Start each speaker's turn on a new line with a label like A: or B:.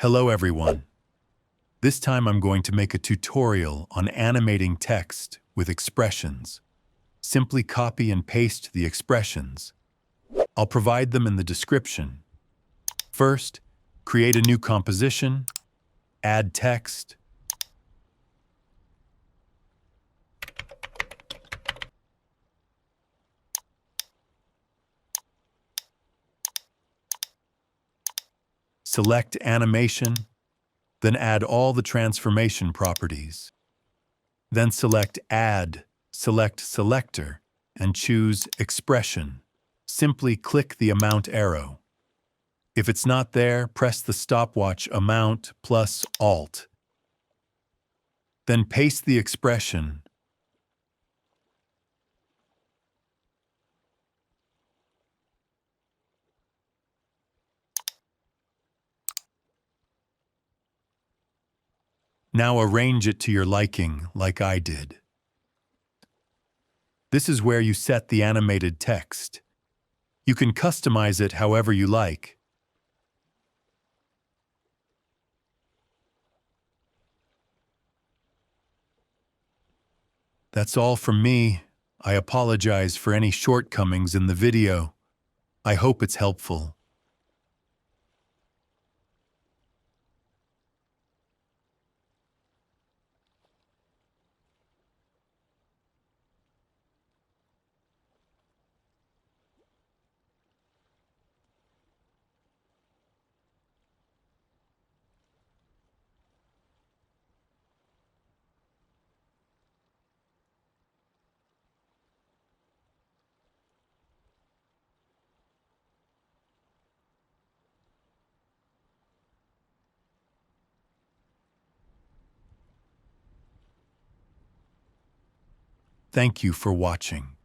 A: Hello everyone. This time I'm going to make a tutorial on animating text with expressions. Simply copy and paste the expressions. I'll provide them in the description. First, create a new composition, add text, select animation, then add all the transformation properties. Then select Add, select Selector, and choose Expression. Simply click the Amount arrow. If it's not there, press the stopwatch Amount plus Alt. Then paste the expression. Now arrange it to your liking, like I did. This is where you set the animated text. You can customize it however you like. That's all from me. I apologize for any shortcomings in the video. I hope it's helpful. Thank you for watching.